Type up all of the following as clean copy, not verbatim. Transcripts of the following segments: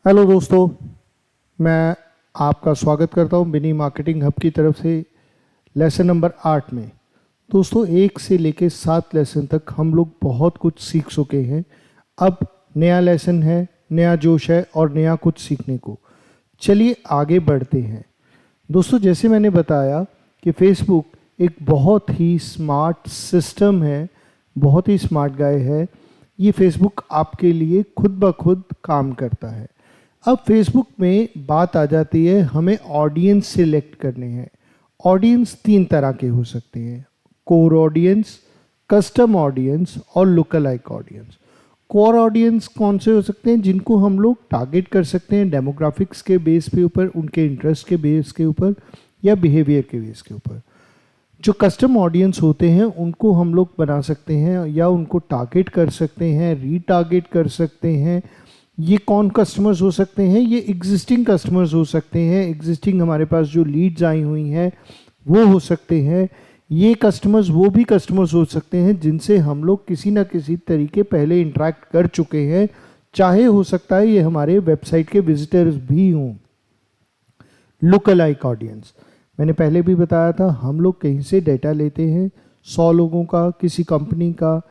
Hello दोस्तों, मैं आपका स्वागत करता हूं बिनी मार्केटिंग हब की तरफ से लेसन नंबर 8 में। दोस्तों 1 से लेकर 7 लेसन तक हम लोग बहुत कुछ सीख चुके हैं। अब नया लेसन है, नया जोश है और नया कुछ सीखने को। चलिए आगे बढ़ते हैं। दोस्तों जैसे मैंने बताया कि फेसबुक एक बहुत ही स्मार्ट सिस्टम है, बहुत ही स्मार्ट गाय है। ये फेसबुक आपके लिए खुद ब खुद काम करता है। अब फेसबुक में बात आ जाती है, हमें ऑडियंस सिलेक्ट करने हैं। ऑडियंस 3 तरह के हो सकते हैं: कोर ऑडियंस, कस्टम ऑडियंस और look alike audience. Core audience कौन से हो सकते हैं? जिनको हम लोग टारगेट कर सकते हैं डेमोग्राफिक्स के बेस पे ऊपर, उनके इंटरेस्ट के बेस के ऊपर या बिहेवियर के बेस के ऊपर। जो कस्टम ऑडियंस होते हैं उनको हम लोग बना सकते हैं या उनको टारगेट कर सकते हैं, रीटारगेट कर सकते हैं। ये कौन कस्टमर्स हो सकते हैं? ये एग्जिस्टिंग कस्टमर्स हो सकते हैं। एग्जिस्टिंग हमारे पास जो लीड्स आई हुई हैं वो हो सकते हैं। ये कस्टमर्स वो भी कस्टमर्स हो सकते हैं जिनसे हम लोग किसी ना किसी तरीके पहले इंटरेक्ट कर चुके हैं, चाहे हो सकता है ये हमारे वेबसाइट के विजिटर्स भी हों। लुक अलाइक ऑडियंस मैंने पहले भी बताया था, हम लोग कहीं से डेटा लेते हैं 100 लोगों का, किसी कंपनी का।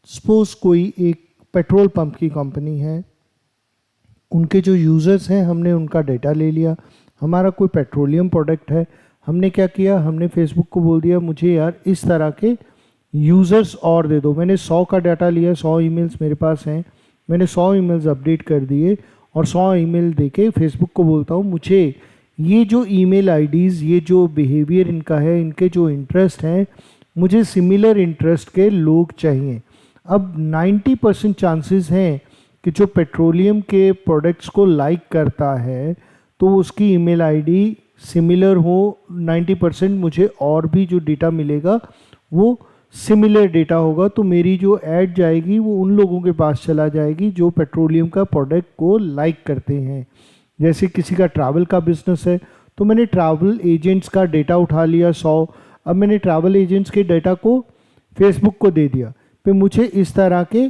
सपोज कोई एक पेट्रोल पंप की कंपनी है, उनके जो यूज़र्स हैं हमने उनका डेटा ले लिया। हमारा कोई पेट्रोलियम प्रोडक्ट है, हमने क्या किया, हमने फेसबुक को बोल दिया मुझे यार इस तरह के यूज़र्स और दे दो। मैंने 100 का डाटा लिया, 100 ईमेल्स मेरे पास हैं, मैंने 100 ईमेल्स अपडेट कर दिए और 100 ईमेल देके फेसबुक को बोलता हूँ मुझे ये जो ईमेल आईडीज़, ये जो बिहेवियर इनका है, इनके जो इंटरेस्ट हैं, मुझे सिमिलर इंटरेस्ट के लोग चाहिए। अब 90% चांसेस हैं कि जो पेट्रोलियम के प्रोडक्ट्स को लाइक करता है तो उसकी ईमेल आईडी सिमिलर हो। 90% मुझे और भी जो डेटा मिलेगा वो सिमिलर डेटा होगा, तो मेरी जो ऐड जाएगी वो उन लोगों के पास चला जाएगी जो पेट्रोलियम का प्रोडक्ट को लाइक करते हैं। जैसे किसी का ट्रैवल का बिजनेस है तो मैंने ट्रैवल एजेंट्स का डेटा उठा लिया 100। अब मैंने ट्रैवल एजेंट्स के डेटा को फेसबुक को दे दिया, फिर मुझे इस तरह के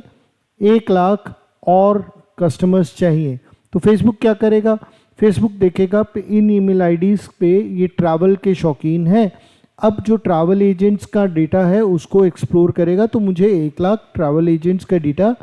1 लाख और कस्टमर्स चाहिए। तो फेसबुक क्या करेगा? फेसबुक देखेगा इन ईमेल आईडीज़ पे ये ट्रैवल के शौकीन हैं। अब जो ट्रैवल एजेंट्स का डेटा है उसको एक्सप्लोर करेगा, तो मुझे 1 लाख ट्रैवल एजेंट्स का डेटा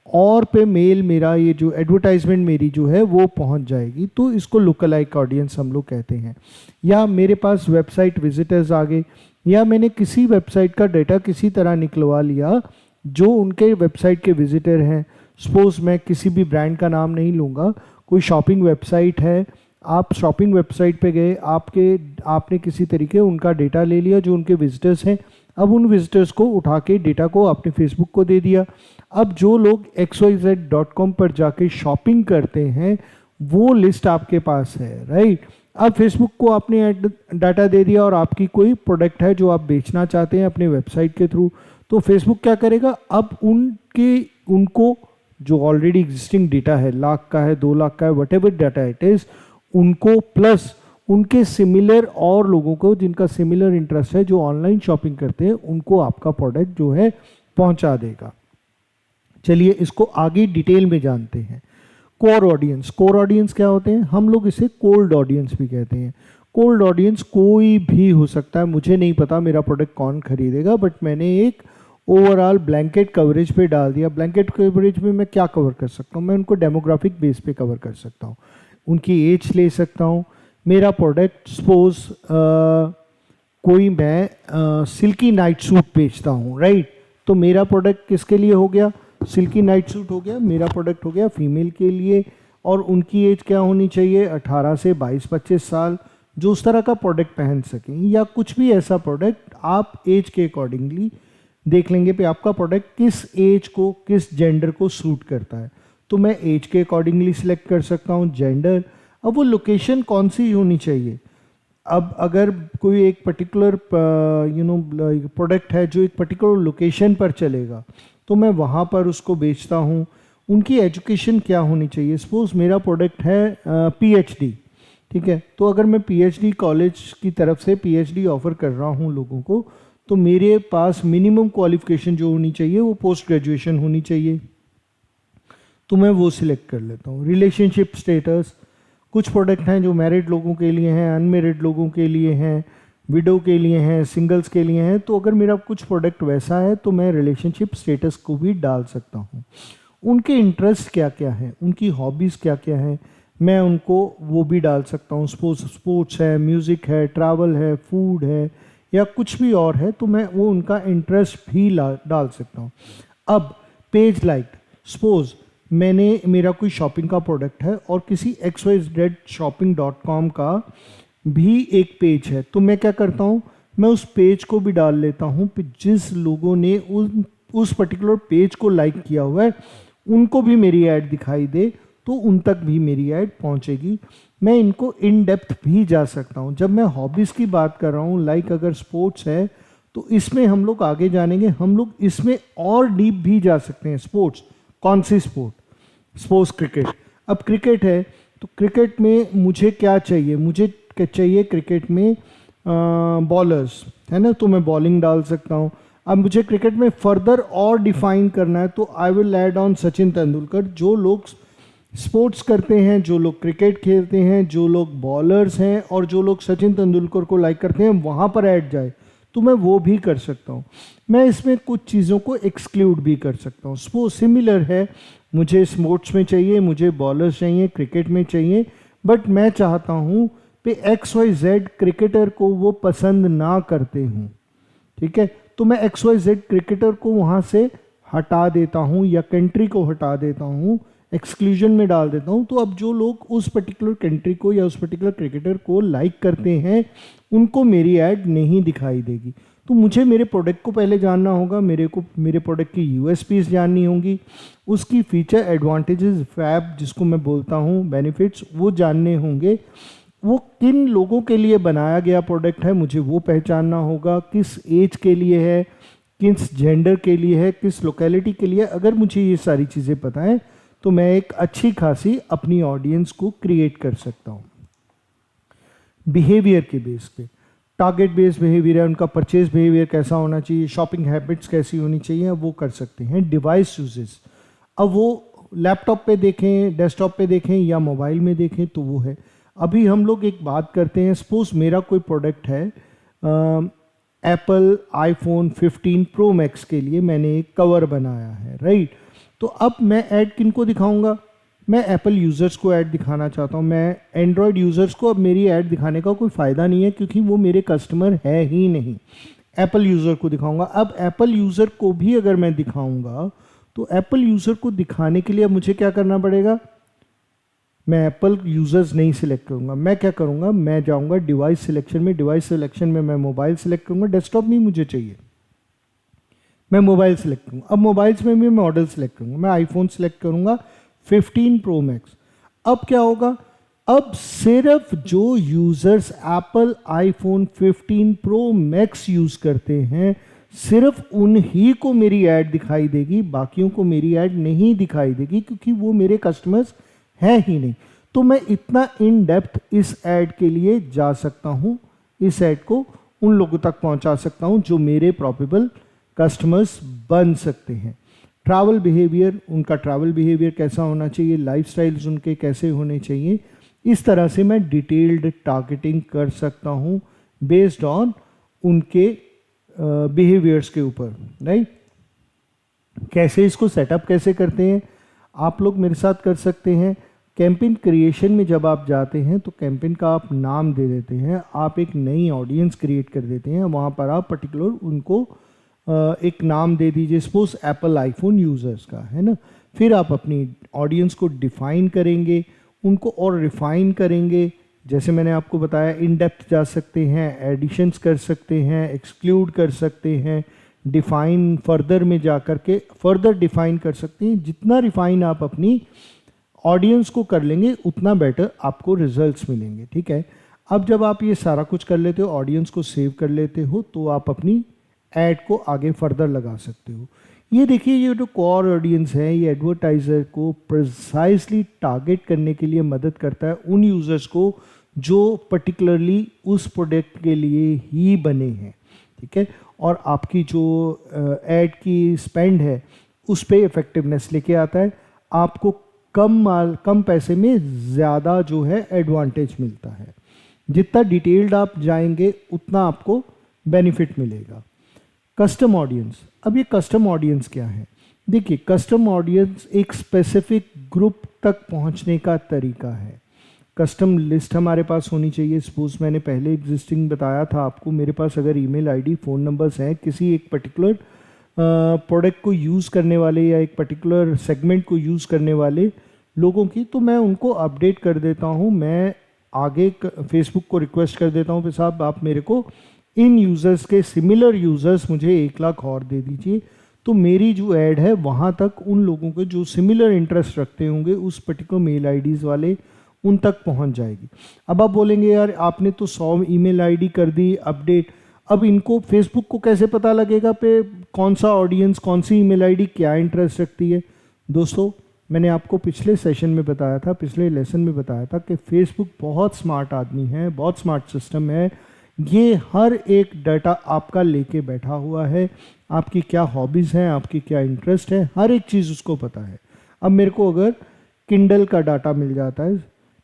और पे मेल मेरा ये जो एडवर्टाइजमेंट मेरी जो है वो पहुंच जाएगी। तो इसको लुक अलाइक ऑडियंस हम लोग कहते हैं। या मेरे पास वेबसाइट विजिटर्स आ गए, या मैंने किसी वेबसाइट का डेटा किसी तरह निकलवा लिया जो उनके वेबसाइट के विजिटर हैं। सपोज मैं किसी भी ब्रांड का नाम नहीं लूँगा, कोई शॉपिंग वेबसाइट है, आप शॉपिंग वेबसाइट पे गए, आपने किसी तरीके उनका डेटा ले लिया जो उनके विजिटर्स हैं। अब उन विजिटर्स को उठा के डेटा को आपने फेसबुक को दे दिया। अब जो लोग xyz.com पर जाके शॉपिंग करते हैं वो लिस्ट आपके पास है, राइट। अब फेसबुक को आपने डाटा दे दिया और आपकी कोई प्रोडक्ट है जो आप बेचना चाहते हैं अपने वेबसाइट के थ्रू, तो फेसबुक क्या करेगा? अब उनको जो ऑलरेडी एग्जिस्टिंग डेटा है, लाख का है, 2 लाख का है, what ever data it is, उनको प्लस उनके सिमिलर और लोगों को जिनका सिमिलर इंटरेस्ट है जो ऑनलाइन शॉपिंग करते हैं, उनको आपका प्रोडक्ट जो है पहुंचा देगा। चलिए इसको आगे डिटेल में जानते हैं। कोर ऑडियंस, कोर ऑडियंस क्या होते हैं? हम लोग इसे कोल्ड ऑडियंस भी कहते हैं। कोल्ड ऑडियंस कोई भी हो सकता है, मुझे नहीं पता मेरा प्रोडक्ट कौन खरीदेगा, बट मैंने एक ओवरऑल ब्लैंकेट कवरेज पे डाल दिया। ब्लैंकेट कवरेज में मैं क्या कवर कर सकता हूँ? मैं उनको डेमोग्राफिक बेस पे कवर कर सकता हूँ, उनकी एज ले सकता हूँ। मेरा प्रोडक्ट सपोज कोई मैं सिल्की नाइट सूट बेचता हूँ, राइट, तो मेरा प्रोडक्ट किसके लिए हो गया? सिल्की नाइट सूट हो गया, मेरा प्रोडक्ट हो गया फीमेल के लिए। और उनकी एज क्या होनी चाहिए? 18 से 22-25 साल, जो उस तरह का प्रोडक्ट पहन सकें, या कुछ भी ऐसा प्रोडक्ट आप एज के अकॉर्डिंगली देख लेंगे पे आपका प्रोडक्ट किस एज को, किस जेंडर को सूट करता है। तो मैं एज के अकॉर्डिंगली सिलेक्ट कर सकता हूँ, जेंडर। अब वो लोकेशन कौन सी होनी चाहिए? अब अगर कोई एक पर्टिकुलर प्रोडक्ट है जो एक पर्टिकुलर लोकेशन पर चलेगा तो मैं वहाँ पर उसको बेचता हूँ। उनकी एजुकेशन क्या होनी चाहिए? सपोज मेरा प्रोडक्ट है PhD, ठीक है, तो अगर मैं PhD कॉलेज की तरफ से PhD ऑफर कर रहा हूँ लोगों को, तो मेरे पास मिनिमम क्वालिफिकेशन जो होनी चाहिए वो पोस्ट ग्रेजुएशन होनी चाहिए। तो मैं वो सिलेक्ट कर लेता हूँ। रिलेशनशिप स्टेटस, कुछ प्रोडक्ट हैं जो मैरिड लोगों के लिए हैं, अनमेरिड लोगों के लिए हैं, विडो के लिए हैं, सिंगल्स के लिए हैं। तो अगर मेरा कुछ प्रोडक्ट वैसा है तो मैं रिलेशनशिप स्टेटस को भी डाल सकता हूँ। उनके इंटरेस्ट क्या क्या हैं, उनकी हॉबीज़ क्या क्या हैं, मैं उनको वो भी डाल सकता हूँ। स्पोर्ट्स है, म्यूज़िक है, ट्रैवल है, फूड है, या कुछ भी और है, तो मैं वो उनका इंटरेस्ट भी डाल सकता हूँ। अब पेज लाइक, सपोज मेरा कोई शॉपिंग का प्रोडक्ट है और किसी xyzshopping.com का भी एक पेज है, तो मैं क्या करता हूँ, मैं उस पेज को भी डाल लेता हूँ। जिस लोगों ने उस पर्टिकुलर पेज को लाइक किया हुआ है उनको भी मेरी ऐड दिखाई दे, तो उन तक भी मेरी ऐड पहुँचेगी। मैं इनको इन डेप्थ भी जा सकता हूँ। जब मैं हॉबीज़ की बात कर रहा हूँ, लाइक अगर स्पोर्ट्स है तो इसमें हम लोग आगे जानेंगे, हम लोग इसमें और डीप भी जा सकते हैं। स्पोर्ट्स, कौन सी स्पोर्ट? Sports cricket. अब क्रिकेट है तो क्रिकेट में मुझे क्या चाहिए, मुझे चाहिए क्रिकेट में बॉलर्स, है ना, तो मैं बॉलिंग डाल सकता हूँ। अब मुझे क्रिकेट में फर्दर और डिफाइन करना है तो I will add on Sachin Tendulkar. जो लोग स्पोर्ट्स करते हैं, जो लोग क्रिकेट खेलते हैं, जो लोग बॉलर्स हैं और जो लोग सचिन तेंदुलकर को लाइक करते हैं, वहाँ पर ऐड जाए तो मैं वो भी कर सकता हूँ। मैं इसमें कुछ चीज़ों को एक्सक्लूड भी कर सकता हूँ। स्पोर्ट्स सिमिलर है, मुझे स्पोर्ट्स में चाहिए, मुझे बॉलर्स चाहिए, क्रिकेट में चाहिए, बट मैं चाहता हूँ कि XYZ क्रिकेटर को वो पसंद ना करते हूँ, ठीक है, तो मैं XYZ क्रिकेटर को वहाँ से हटा देता हूँ या कंट्री को हटा देता हूँ, एक्सक्लूजन में डाल देता हूँ। तो अब जो लोग उस पर्टिकुलर कंट्री को या उस पर्टिकुलर क्रिकेटर को लाइक करते हैं उनको मेरी ऐड नहीं दिखाई देगी। तो मुझे मेरे प्रोडक्ट को पहले जानना होगा, मेरे प्रोडक्ट की USPs जाननी होंगी, उसकी फीचर एडवांटेजेस, फैब जिसको मैं बोलता हूँ, बेनिफिट्स, वो जानने होंगे। वो किन लोगों के लिए बनाया गया प्रोडक्ट है मुझे वो पहचानना होगा, किस एज के लिए है, किस जेंडर के लिए है, किस लोकेलिटी के लिए। अगर मुझे ये सारी चीज़ें पता है तो मैं एक अच्छी खासी अपनी ऑडियंस को क्रिएट कर सकता हूँ। बिहेवियर के बेस पे, टारगेट बेस्ड बिहेवियर है, उनका परचेज बिहेवियर कैसा होना चाहिए, शॉपिंग हैबिट्स कैसी होनी चाहिए, वो कर सकते हैं। डिवाइस यूजेस, अब वो लैपटॉप पे देखें, डेस्कटॉप पे देखें या मोबाइल में देखें, तो वो है। अभी हम लोग एक बात करते हैं, सपोज मेरा कोई प्रोडक्ट है, एप्पल आईफोन 15 प्रो मैक्स के लिए मैंने एक कवर बनाया है, राइट। तो अब मैं ऐड किन को दिखाऊंगा, मैं एप्पल यूज़र्स को ऐड दिखाना चाहता हूँ। मैं एंड्रॉयड यूज़र्स को अब मेरी ऐड दिखाने का कोई फ़ायदा नहीं है क्योंकि वो मेरे कस्टमर है ही नहीं। एप्पल यूज़र को दिखाऊंगा। अब एप्पल यूज़र को भी अगर मैं दिखाऊंगा तो एप्पल यूज़र को दिखाने के लिए मुझे क्या करना पड़ेगा, मैं एप्पल यूज़र्स नहीं सिलेक्ट करूँगा। मैं क्या करूँगा, मैं जाऊँगा डिवाइस सिलेक्शन में, डिवाइस सिलेक्शन में मैं मोबाइल सिलेक्ट करूँगा, डेस्कटॉप नहीं मुझे चाहिए, मैं मोबाइल सेलेक्ट करूँगा। अब मोबाइल्स में भी मैं मॉडल सेलेक्ट करूँगा, मैं आईफोन सेलेक्ट करूँगा 15 प्रो मैक्स। अब क्या होगा, अब सिर्फ जो users Apple iPhone 15 pro max use करते हैं सिर्फ उन्हीं को मेरी ऐड दिखाई देगी, बाकियों को मेरी ऐड नहीं दिखाई देगी क्योंकि वो मेरे कस्टमर्स हैं ही नहीं। तो मैं इतना इन डेप्थ इस ऐड के लिए जा सकता हूँ, इस ऐड को उन लोगों तक पहुँचा सकता हूँ जो मेरे प्रॉफिटेबल कस्टमर्स बन सकते हैं। ट्रैवल बिहेवियर, उनका ट्रैवल बिहेवियर कैसा होना चाहिए, लाइफस्टाइल्स उनके कैसे होने चाहिए, इस तरह से मैं डिटेल्ड टारगेटिंग कर सकता हूँ बेस्ड ऑन उनके बिहेवियर्स के ऊपर, राइट। कैसे इसको सेटअप कैसे करते हैं आप लोग मेरे साथ कर सकते हैं। कैंपेन क्रिएशन में जब आप जाते हैं तो कैंपेन का आप नाम दे देते हैं, आप एक नई ऑडियंस क्रिएट कर देते हैं, वहाँ पर आप पर्टिकुलर उनको एक नाम दे दीजिए, सपोज एप्पल आईफोन यूज़र्स का, है ना। फिर आप अपनी ऑडियंस को डिफाइन करेंगे, उनको और रिफाइन करेंगे। जैसे मैंने आपको बताया, इन डेप्थ जा सकते हैं, एडिशंस कर सकते हैं, एक्सक्लूड कर सकते हैं, डिफाइन फर्दर में जा कर के फर्दर डिफाइन कर सकते हैं। जितना रिफाइन आप अपनी ऑडियंस को कर लेंगे उतना बेटर आपको रिजल्ट्स मिलेंगे, ठीक है। अब जब आप ये सारा कुछ कर लेते हो, ऑडियंस को सेव कर लेते हो, तो आप अपनी ऐड को आगे फर्दर लगा सकते हो। ये देखिए, ये जो कोर ऑडियंस है, ये एडवर्टाइज़र को प्रिसाइसली टारगेट करने के लिए मदद करता है, उन यूज़र्स को जो पर्टिकुलरली उस प्रोडक्ट के लिए ही बने हैं, ठीक है। और आपकी जो ऐड की स्पेंड है उस पर इफेक्टिवनेस लेके आता है। आपको कम पैसे में ज़्यादा जो है एडवांटेज मिलता है। जितना डिटेल्ड आप जाएंगे उतना आपको बेनिफिट मिलेगा। कस्टम ऑडियंस, अब ये कस्टम ऑडियंस क्या है? देखिए, कस्टम ऑडियंस एक स्पेसिफिक ग्रुप तक पहुंचने का तरीका है। कस्टम लिस्ट हमारे पास होनी चाहिए। सपोज मैंने पहले एग्जिस्टिंग बताया था आपको, मेरे पास अगर ईमेल आईडी, फ़ोन नंबर्स हैं किसी एक पर्टिकुलर प्रोडक्ट को यूज़ करने वाले या एक पर्टिकुलर सेगमेंट को यूज़ करने वाले लोगों की, तो मैं उनको अपडेट कर देता हूँ। मैं आगे फेसबुक को रिक्वेस्ट कर देता हूँ कि साहब आप मेरे को इन यूज़र्स के सिमिलर यूज़र्स मुझे 1 लाख और दे दीजिए। तो मेरी जो ऐड है वहाँ तक उन लोगों के जो सिमिलर इंटरेस्ट रखते होंगे उस पर्टिकुलर मेल आईडीज़ वाले, उन तक पहुँच जाएगी। अब आप बोलेंगे यार आपने तो 100 ईमेल आईडी कर दी अपडेट, अब इनको फेसबुक को कैसे पता लगेगा पे कौन सा ऑडियंस, कौन सी ईमेल आईडी क्या इंटरेस्ट रखती है? दोस्तों, मैंने आपको पिछले सेशन में बताया था, पिछले लेसन में बताया था कि फेसबुक बहुत स्मार्ट आदमी है, बहुत स्मार्ट सिस्टम है। ये हर एक डाटा आपका लेके बैठा हुआ है। आपकी क्या हॉबीज़ हैं, आपकी क्या इंटरेस्ट है, हर एक चीज़ उसको पता है। अब मेरे को अगर किंडल का डाटा मिल जाता है,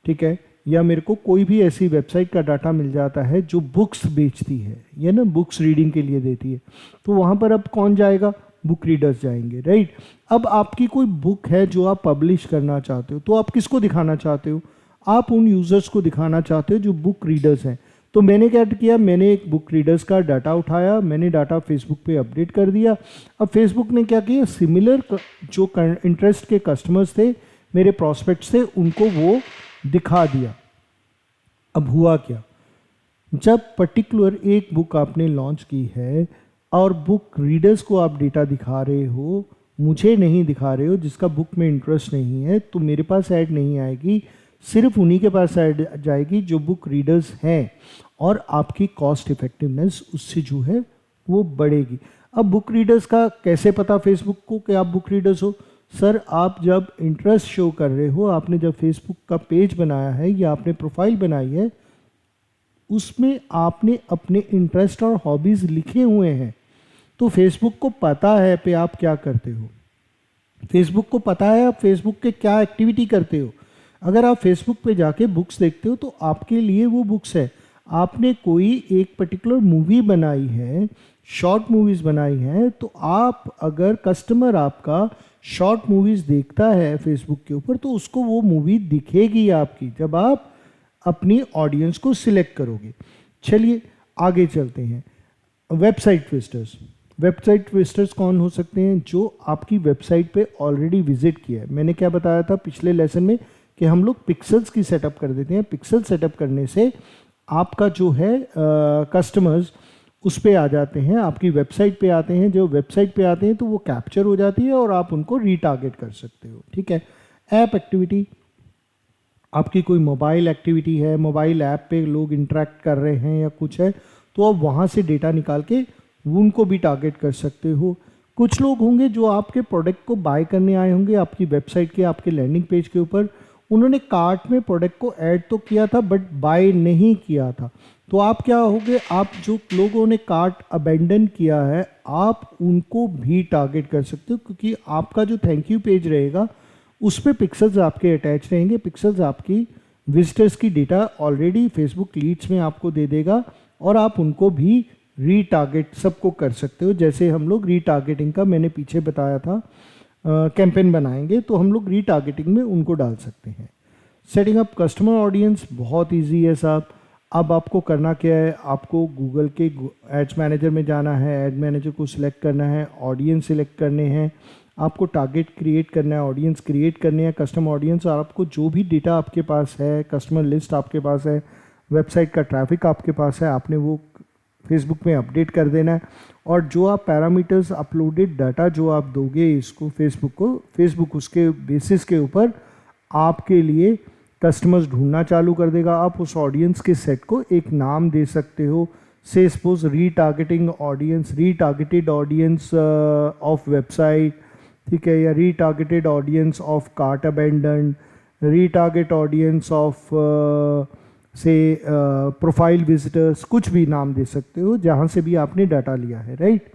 ठीक है, या मेरे को कोई भी ऐसी वेबसाइट का डाटा मिल जाता है जो बुक्स बेचती है, ये ना बुक्स रीडिंग के लिए देती है, तो वहाँ पर अब कौन जाएगा? बुक रीडर्स जाएंगे, राइट। अब आपकी कोई बुक है जो आप पब्लिश करना चाहते हो, तो आप किसको दिखाना चाहते हो? आप उन यूज़र्स को दिखाना चाहते हो जो बुक रीडर्स हैं। तो मैंने क्या किया, मैंने एक बुक रीडर्स का डाटा उठाया, मैंने डाटा फेसबुक पे अपडेट कर दिया। अब फेसबुक ने क्या किया, सिमिलर जो इंटरेस्ट के कस्टमर्स थे, मेरे प्रॉस्पेक्ट्स थे, उनको वो दिखा दिया। अब हुआ क्या, जब पर्टिकुलर एक बुक आपने लॉन्च की है और बुक रीडर्स को आप डेटा दिखा रहे हो, मुझे नहीं दिखा रहे हो जिसका बुक में इंटरेस्ट नहीं है, तो मेरे पास ऐड नहीं आएगी, सिर्फ उन्हीं के पास ऐड जाएगी जो बुक रीडर्स हैं, और आपकी कॉस्ट इफेक्टिवनेस उससे जो है वो बढ़ेगी। अब बुक रीडर्स का कैसे पता फेसबुक को कि आप बुक रीडर्स हो? सर, आप जब इंटरेस्ट शो कर रहे हो, आपने जब फेसबुक का पेज बनाया है या आपने प्रोफाइल बनाई है, उसमें आपने अपने इंटरेस्ट और हॉबीज़ लिखे हुए हैं, तो फेसबुक को पता है पे आप क्या करते हो, फेसबुक को पता है आप फेसबुक के क्या एक्टिविटी करते हो। अगर आप फेसबुक पे जाके बुक्स देखते हो तो आपके लिए वो बुक्स है। आपने कोई एक पर्टिकुलर मूवी बनाई है, शॉर्ट मूवीज़ बनाई हैं, तो आप अगर कस्टमर आपका शॉर्ट मूवीज़ देखता है फेसबुक के ऊपर, तो उसको वो मूवी दिखेगी आपकी जब आप अपनी ऑडियंस को सिलेक्ट करोगे। चलिए आगे चलते हैं। वेबसाइट विजिटर्स, वेबसाइट विजिटर्स कौन हो सकते हैं? जो आपकी वेबसाइट पे ऑलरेडी विजिट किया है। मैंने क्या बताया था पिछले लेसन में कि हम लोग पिक्सल्स की सेटअप कर देते हैं। पिक्सल सेटअप करने से आपका जो है कस्टमर्स उस पे आ जाते हैं, आपकी वेबसाइट पे आते हैं। जो वेबसाइट पे आते हैं तो वो कैप्चर हो जाती है और आप उनको रीटारगेट कर सकते हो, ठीक है। ऐप एक्टिविटी, आपकी कोई मोबाइल एक्टिविटी है, मोबाइल ऐप पे लोग इंटरेक्ट कर रहे हैं या कुछ है, तो आप वहाँ से डेटा निकाल के उनको भी टारगेट कर सकते हो। कुछ लोग होंगे जो आपके प्रोडक्ट को बाय करने आए होंगे आपकी वेबसाइट के, आपके लैंडिंग पेज के ऊपर, उन्होंने कार्ट में प्रोडक्ट को ऐड तो किया था बट बाय नहीं किया था, तो आप क्या होगे, आप जो लोगों ने कार्ट अबेंडन किया है आप उनको भी टारगेट कर सकते हो, क्योंकि आपका जो थैंक यू पेज रहेगा उस पर पिक्सल्स आपके अटैच रहेंगे। पिक्सल्स आपकी विजिटर्स की डेटा ऑलरेडी फेसबुक लीड्स में आपको दे देगा और आप उनको भी रीटारगेट सबको कर सकते हो। जैसे हम लोग रीटारगेटिंग का मैंने पीछे बताया था, कैंपेन बनाएंगे तो हम लोग रीटारगेटिंग में उनको डाल सकते हैं। सेटिंग अप कस्टमर ऑडियंस बहुत इजी है साहब। अब आपको करना क्या है, आपको गूगल के एड्स मैनेजर में जाना है, एड मैनेजर को सिलेक्ट करना है, ऑडियंस सिलेक्ट करने हैं, आपको टारगेट क्रिएट करना है, ऑडियंस क्रिएट करने हैं, कस्टमर ऑडियंस, और आपको जो भी डेटा आपके पास है, कस्टमर लिस्ट आपके पास है, वेबसाइट का ट्रैफिक आपके पास है, आपने वो फेसबुक में अपडेट कर देना है। और जो आप पैरामीटर्स अपलोडेड डाटा जो आप दोगे इसको फेसबुक को, फेसबुक उसके बेसिस के ऊपर आपके लिए कस्टमर्स ढूंढना चालू कर देगा। आप उस ऑडियंस के सेट को एक नाम दे सकते हो, से suppose retargeting audience, retargeted audience of website, ठीक है, या retargeted audience of cart abandon, retarget audience of से प्रोफाइल विजिटर्स, कुछ भी नाम दे सकते हो जहाँ से भी आपने डाटा लिया है, राइट।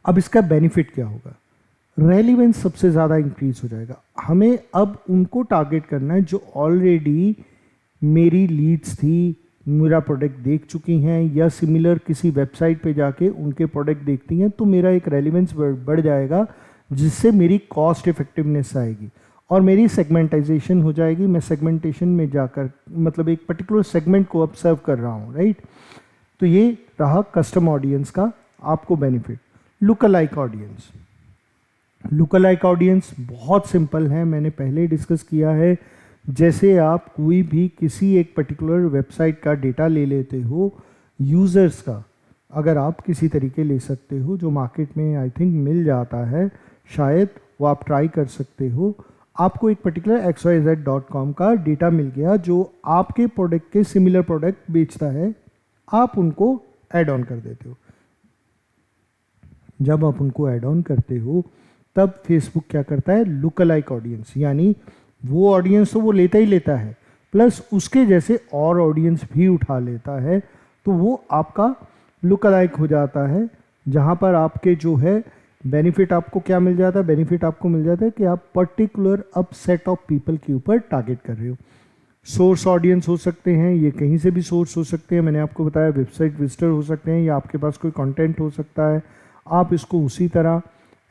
अब इसका बेनिफिट क्या होगा, रेलिवेंस सबसे ज़्यादा इंक्रीज हो जाएगा। हमें अब उनको टारगेट करना है जो ऑलरेडी मेरी लीड्स थी, मेरा प्रोडक्ट देख चुकी हैं या सिमिलर किसी वेबसाइट पे जाके उनके प्रोडक्ट देखती हैं, तो मेरा एक रेलिवेंस बढ़ जाएगा, जिससे मेरी कॉस्ट इफेक्टिवनेस आएगी और मेरी सेगमेंटाइजेशन हो जाएगी। मैं सेगमेंटेशन में जाकर मतलब एक पर्टिकुलर सेगमेंट को ऑब्जर्व कर रहा हूँ, राइट। तो ये रहा कस्टम ऑडियंस का आपको benefit. Look alike audience, look alike audience बहुत सिंपल है, मैंने पहले डिस्कस किया है। जैसे आप कोई भी किसी एक पर्टिकुलर वेबसाइट का डेटा ले लेते हो, यूज़र्स का अगर आप किसी तरीके ले सकते हो, जो मार्केट में आई थिंक मिल जाता है, शायद वो आप ट्राई कर सकते हो। आपको एक पर्टिकुलर xyz.com का डेटा मिल गया जो आपके प्रोडक्ट के सिमिलर प्रोडक्ट बेचता है, आप उनको ऐड ऑन कर देते हो। जब आप उनको ऐड ऑन करते हो तब फेसबुक क्या करता है, लुक अलाइक ऑडियंस, यानी वो ऑडियंस तो वो लेता ही लेता है, प्लस उसके जैसे और ऑडियंस भी उठा लेता है, तो वो आपका लुक अलाइक हो जाता है। जहाँ पर आपके जो है बेनिफिट आपको क्या मिल जाता है, बेनिफिट आपको मिल जाता है कि आप पर्टिकुलर अब सेट ऑफ पीपल के ऊपर टारगेट कर रहे हो। सोर्स ऑडियंस हो सकते हैं, ये कहीं से भी सोर्स हो सकते हैं, मैंने आपको बताया वेबसाइट विजिटर हो सकते हैं, या आपके पास कोई कंटेंट हो सकता है। आप इसको उसी तरह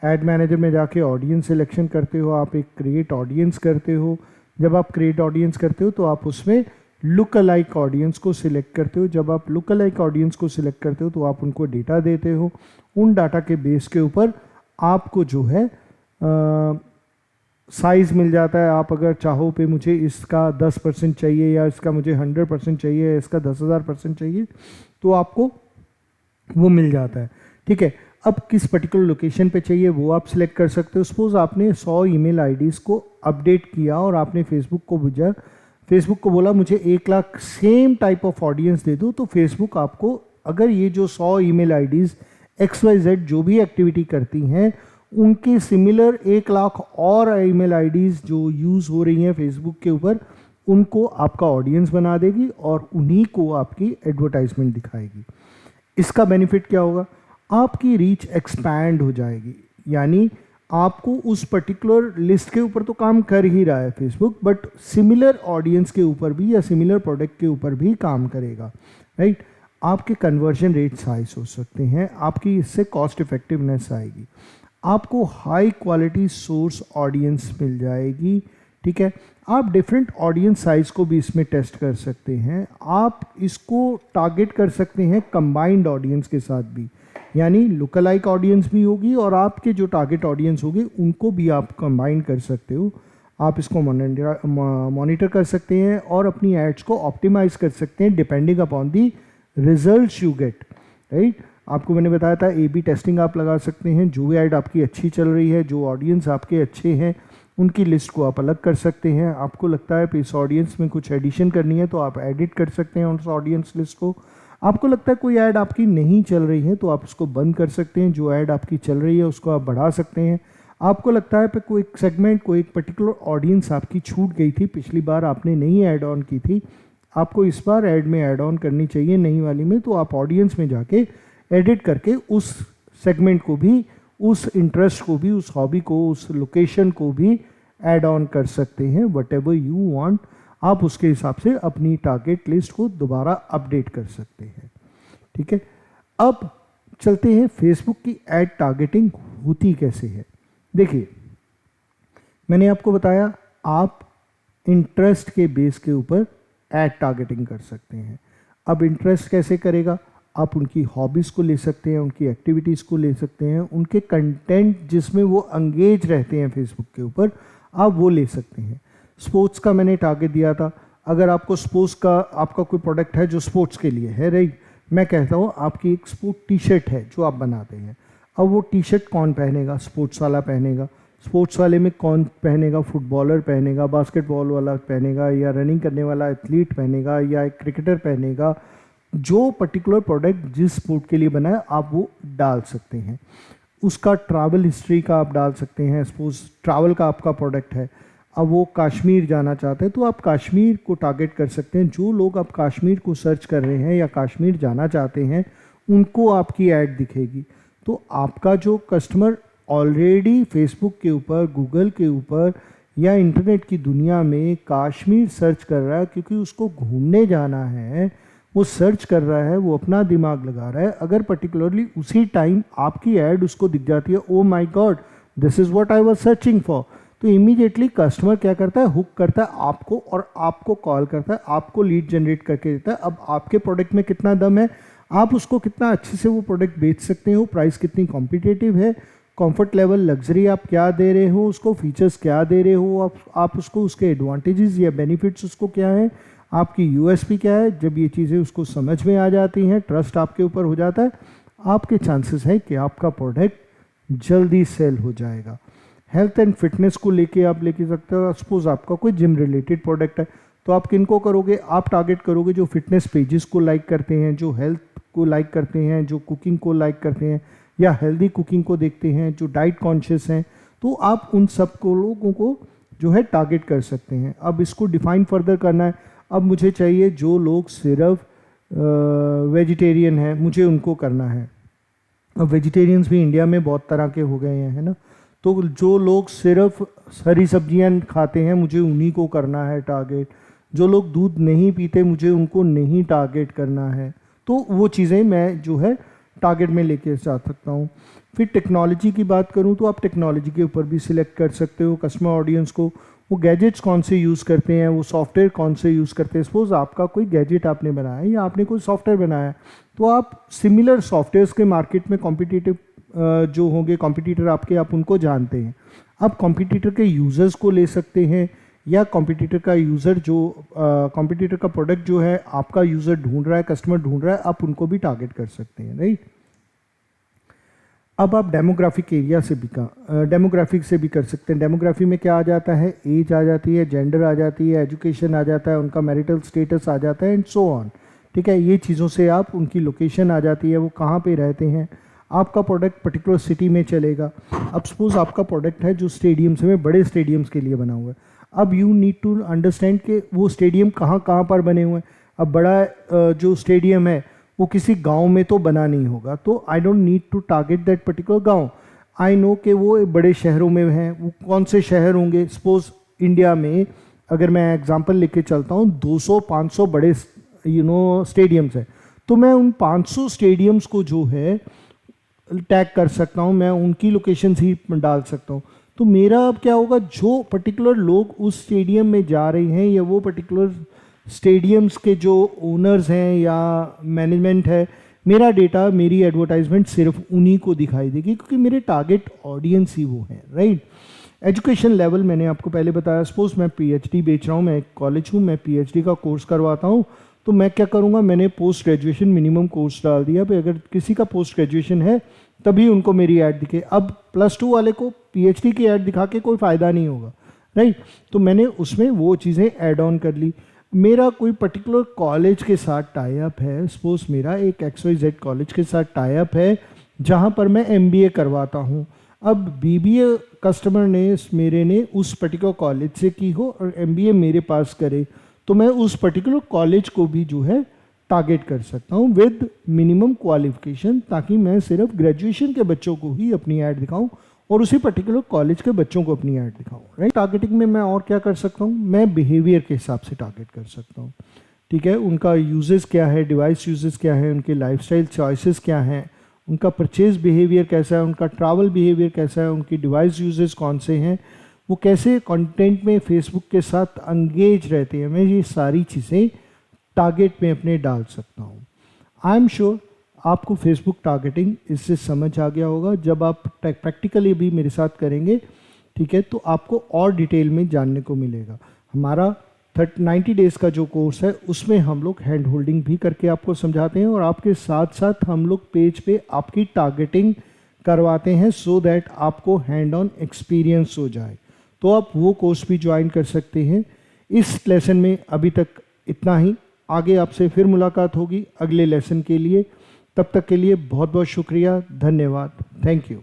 एड मैनेजर में जाके ऑडियंस सिलेक्शन करते हो, आप एक क्रिएट ऑडियंस करते हो। जब आप क्रिएट ऑडियंस करते हो तो आप उसमें लुक अलाइक ऑडियंस को सिलेक्ट करते हो। जब आप लुक अलाइक ऑडियंस को सिलेक्ट करते हो तो आप उनको डेटा देते हो। उन डाटा के बेस के ऊपर आपको जो है साइज़ मिल जाता है। आप अगर चाहो पे मुझे इसका 10% चाहिए, या इसका मुझे 100% चाहिए, या इसका 10,000% चाहिए, तो आपको वो मिल जाता है, ठीक है। अब किस पर्टिकुलर लोकेशन पे चाहिए वो आप सिलेक्ट कर सकते हो। सपोज आपने 100 ईमेल आईडीज़ को अपडेट किया और आपने फेसबुक को भेजा, फेसबुक को बोला मुझे 1 lakh same type of audience they दो, तो फेसबुक आपको अगर ये जो 100 ईमेल आईडीज़ XYZ जो भी एक्टिविटी करती हैं, उनके सिमिलर 1 लाख और ईमेल आईडीज़ जो यूज़ हो रही हैं फेसबुक के ऊपर, उनको आपका ऑडियंस बना देगी और उन्हीं को आपकी एडवर्टाइजमेंट दिखाएगी। इसका बेनिफिट क्या होगा, आपकी रीच एक्सपैंड हो जाएगी। यानी आपको उस पर्टिकुलर लिस्ट के ऊपर तो काम कर ही रहा है फेसबुक, बट सिमिलर ऑडियंस के ऊपर भी या सिमिलर प्रोडक्ट के ऊपर भी काम करेगा, राइट। आपके कन्वर्जन रेट्स हाई हो सकते हैं, आपकी इससे कॉस्ट इफेक्टिवनेस आएगी, आपको हाई क्वालिटी सोर्स ऑडियंस मिल जाएगी, ठीक है। आप डिफरेंट ऑडियंस साइज को भी इसमें टेस्ट कर सकते हैं। आप इसको टारगेट कर सकते हैं कंबाइंड ऑडियंस के साथ भी, यानी लुक अलाइक ऑडियंस भी होगी और आपके जो टारगेट ऑडियंस होगी उनको भी आप कंबाइन कर सकते हो। आप इसको मॉनिटर कर सकते हैं और अपनी एड्स को ऑप्टिमाइज कर सकते हैं depending upon the results you get, right. आपको मैंने बताया था A/B टेस्टिंग आप लगा सकते हैं। जो ऐड आपकी अच्छी चल रही है, जो ऑडियंस आपके अच्छे हैं, उनकी लिस्ट को आप अलग कर सकते हैं। आपको लगता है कि इस ऑडियंस में कुछ एडिशन करनी है तो आप एडिट कर सकते हैं उस ऑडियंस लिस्ट को। आपको लगता है कोई ऐड आपकी नहीं चल रही है तो आप उसको बंद कर सकते हैं, जो ऐड आपकी चल रही है उसको आप बढ़ा सकते हैं। आपको लगता है कि कोई सेगमेंट, कोई एक पर्टिकुलर ऑडियंस आपकी छूट गई थी, पिछली बार आपने नहीं ऐड ऑन की थी, आपको इस बार ऐड में ऐड ऑन करनी चाहिए नई वाली में, तो आप ऑडियंस में जाके एडिट करके उस सेगमेंट को भी, उस इंटरेस्ट को भी, उस हॉबी को, उस लोकेशन को भी ऐड ऑन कर सकते हैं। वट एवर यू वांट, आप उसके हिसाब से अपनी टारगेट लिस्ट को दोबारा अपडेट कर सकते हैं, ठीक है। अब चलते हैं फेसबुक की एड टारगेटिंग होती कैसे है। देखिए, मैंने आपको बताया आप इंटरेस्ट के बेस के ऊपर एड टारगेटिंग कर सकते हैं। अब इंटरेस्ट कैसे करेगा, आप उनकी हॉबीज़ को ले सकते हैं, उनकी एक्टिविटीज़ को ले सकते हैं, उनके कंटेंट जिसमें वो एंगेज रहते हैं फेसबुक के ऊपर, आप वो ले सकते हैं। स्पोर्ट्स का मैंने टारगेट दिया था, अगर आपको स्पोर्ट्स का, आपका कोई प्रोडक्ट है जो स्पोर्ट्स के लिए है, राइट, मैं कहता हूँ आपकी एक स्पोर्ट टी-शर्ट है जो आप बनाते हैं। अब वो टी-शर्ट कौन पहनेगा, स्पोर्ट्स वाला पहनेगा। स्पोर्ट्स वाले में कौन पहनेगा, फुटबॉलर पहनेगा, बास्केटबॉल वाला पहनेगा, या रनिंग करने वाला एथलीट पहनेगा, या एक क्रिकेटर पहनेगा। जो पर्टिकुलर प्रोडक्ट जिस स्पोर्ट के लिए बना है आप वो डाल सकते हैं। उसका ट्रैवल हिस्ट्री का आप डाल सकते हैं। सपोज ट्रैवल का आपका प्रोडक्ट है, अब वो कश्मीर जाना चाहते हैं तो आप कश्मीर को टारगेट कर सकते हैं। जो लोग अब कश्मीर को सर्च कर रहे हैं या कश्मीर जाना चाहते हैं उनको आपकी ऐड दिखेगी। तो आपका जो कस्टमर ऑलरेडी फेसबुक के ऊपर, गूगल के ऊपर या इंटरनेट की दुनिया में कश्मीर सर्च कर रहा है, क्योंकि उसको घूमने जाना है, वो सर्च कर रहा है, वो अपना दिमाग लगा रहा है। अगर पर्टिकुलरली उसी टाइम आपकी ऐड उसको दिख जाती है, oh my God this is what I was searching for, तो इमीडिएटली कस्टमर क्या करता है, हुक करता है आपको और आपको कॉल करता है, आपको लीड जनरेट करके देता है। अब आपके प्रोडक्ट में कितना दम है, आप उसको कितना अच्छे से वो प्रोडक्ट बेच सकते हो, प्राइस कितनी कॉम्पिटिटिव है, कंफर्ट लेवल, लग्जरी आप क्या दे रहे हो उसको, फीचर्स क्या दे रहे हो आप उसको, उसके एडवांटेजेस या बेनिफिट्स उसको क्या है, आपकी यूएसपी क्या है। जब ये चीज़ें उसको समझ में आ जाती हैं, ट्रस्ट आपके ऊपर हो जाता है, आपके चांसेस है कि आपका प्रोडक्ट जल्दी सेल हो जाएगा। हेल्थ एंड फिटनेस को लेके आप लेके सकते हो। सपोज आपका कोई जिम रिलेटेड प्रोडक्ट है, तो आप किनको करोगे, आप टारगेट करोगे जो फिटनेस पेजेस को लाइक करते हैं, जो हेल्थ को लाइक करते हैं, जो कुकिंग को लाइक करते हैं या हेल्दी कुकिंग को देखते हैं, जो डाइट कॉन्शियस हैं, तो आप उन सब को लोगों को जो है टारगेट कर सकते हैं। अब इसको डिफाइन फर्दर करना है। अब मुझे चाहिए जो लोग सिर्फ वेजिटेरियन हैं, मुझे उनको करना है। अब वेजिटेरियंस भी इंडिया में बहुत तरह के हो गए हैं, है ना, तो जो लोग सिर्फ हरी सब्जियां खाते हैं, मुझे उन्हीं को करना है टारगेट। जो लोग दूध नहीं पीते, मुझे उनको नहीं टारगेट करना है। तो वो चीज़ें मैं जो है टारगेट में लेके जा सकता हूँ। फिर टेक्नोलॉजी की बात करूँ तो आप टेक्नोलॉजी के ऊपर भी सिलेक्ट कर सकते हो कस्टमर ऑडियंस को, वो गैजेट्स कौन से यूज़ करते हैं, वो सॉफ्टवेयर कौन से यूज़ करते हैं। सपोज आपका कोई गैजेट आपने बनाया या आपने कोई सॉफ्टवेयर बनाया, तो आप सिमिलर सॉफ्टवेयर्स के मार्केट में कॉम्पिटिटिव जो होंगे कॉम्पिटिटर आपके, आप उनको जानते हैं। आप कॉम्पिटिटर के यूज़र्स को ले सकते हैं, या कॉम्पिटिटर का यूज़र जो कॉम्पिटिटर का प्रोडक्ट जो है आपका यूज़र ढूंढ रहा है, कस्टमर ढूंढ रहा है, आप उनको भी टारगेट कर सकते हैं, राइट। अब आप डेमोग्राफिक एरिया से भी डेमोग्राफिक से भी कर सकते हैं। डेमोग्राफी में क्या आ जाता है, एज आ जाती है, जेंडर आ जाती है, एजुकेशन आ जाता है, उनका मैरिटल स्टेटस आ जाता है, एंड सो ऑन। ठीक है, ये चीज़ों से आप उनकी लोकेशन आ जाती है, वो कहाँ पे रहते हैं। आपका प्रोडक्ट पर्टिकुलर सिटी में चलेगा। अब सपोज आपका प्रोडक्ट है जो स्टेडियम्स में, बड़े स्टेडियम्स के लिए बना हुआ है। अब यू नीड टू अंडरस्टैंड कि वो स्टेडियम कहाँ कहाँ पर बने हुए हैं। अब बड़ा जो स्टेडियम है वो किसी गांव में तो बना नहीं होगा, तो I don't need to target that particular गांव। आई नो कि वो बड़े शहरों में हैं। वो कौन से शहर होंगे, सपोज इंडिया में अगर मैं एग्जांपल लेके चलता हूँ, 200-500 बड़े स्टेडियम्स हैं, तो मैं उन 500 स्टेडियम्स को जो है टैग कर सकता हूँ, मैं उनकी लोकेशन ही डाल सकता हूँ। तो मेरा अब क्या होगा, जो पर्टिकुलर लोग उस स्टेडियम में जा रहे हैं या वो पर्टिकुलर स्टेडियम्स के जो ओनर्स हैं या मैनेजमेंट है, मेरा डेटा, मेरी एडवर्टाइजमेंट सिर्फ उन्हीं को दिखाई देगी, क्योंकि मेरे टारगेट ऑडियंस ही वो हैं, राइट। एजुकेशन लेवल मैंने आपको पहले बताया। सपोज मैं पीएचडी बेच रहा हूँ, मैं एक कॉलेज हूँ, मैं पीएचडी का कोर्स करवाता हूँ, तो मैं क्या करूँगा, मैंने पोस्ट ग्रेजुएशन मिनिमम कोर्स डाल दिया। भाई अगर किसी का पोस्ट ग्रेजुएशन है तभी उनको मेरी ऐड दिखे। अब +2 वाले को पीएचडी की ऐड दिखा के कोई फ़ायदा नहीं होगा, राइट। तो मैंने उसमें वो चीज़ें ऐड ऑन कर ली। मेरा कोई पर्टिकुलर कॉलेज के साथ टाई अप है, सपोज मेरा एक XYZ कॉलेज के साथ टाई अप है जहाँ पर मैं MBA करवाता हूँ। अब BBA कस्टमर ने मेरे ने उस पर्टिकुलर कॉलेज से की हो और MBA मेरे पास करे, तो मैं उस पर्टिकुलर कॉलेज को भी जो है टारगेट कर सकता हूँ विद मिनिमम क्वालिफिकेशन, ताकि मैं सिर्फ ग्रेजुएशन के बच्चों को ही अपनी ऐड दिखाऊँ और उसी पर्टिकुलर कॉलेज के बच्चों को अपनी ऐड दिखाऊँ, राइट। टारगेटिंग में मैं और क्या कर सकता हूँ, मैं बिहेवियर के हिसाब से टारगेट कर सकता हूँ। ठीक है, उनका यूजेस क्या है, डिवाइस यूजेस क्या है, उनके लाइफस्टाइल चॉइसेस क्या हैं, उनका परचेज बिहेवियर कैसा है, उनका ट्रैवल बिहेवियर कैसा है, उनकी डिवाइस यूजेस कौन से हैं, वो कैसे कंटेंट में फेसबुक के साथ एंगेज रहते हैं। मैं ये सारी चीज़ें टारगेट में अपने डाल सकता हूँ। आई एम श्योर आपको फेसबुक टारगेटिंग इससे समझ आ गया होगा। जब आप प्रैक्टिकली भी मेरे साथ करेंगे, ठीक है, तो आपको और डिटेल में जानने को मिलेगा। हमारा 90 डेज़ का जो कोर्स है उसमें हम लोग हैंड होल्डिंग भी करके आपको समझाते हैं और आपके साथ साथ हम लोग पेज पे आपकी टारगेटिंग करवाते हैं, सो दैट आपको हैंड ऑन एक्सपीरियंस हो जाए। तो आप वो कोर्स भी ज्वाइन कर सकते हैं। इस लेसन में अभी तक इतना ही। आगे आपसे फिर मुलाकात होगी अगले लेसन के लिए। तब तक के लिए बहुत बहुत शुक्रिया, धन्यवाद, थैंक यू।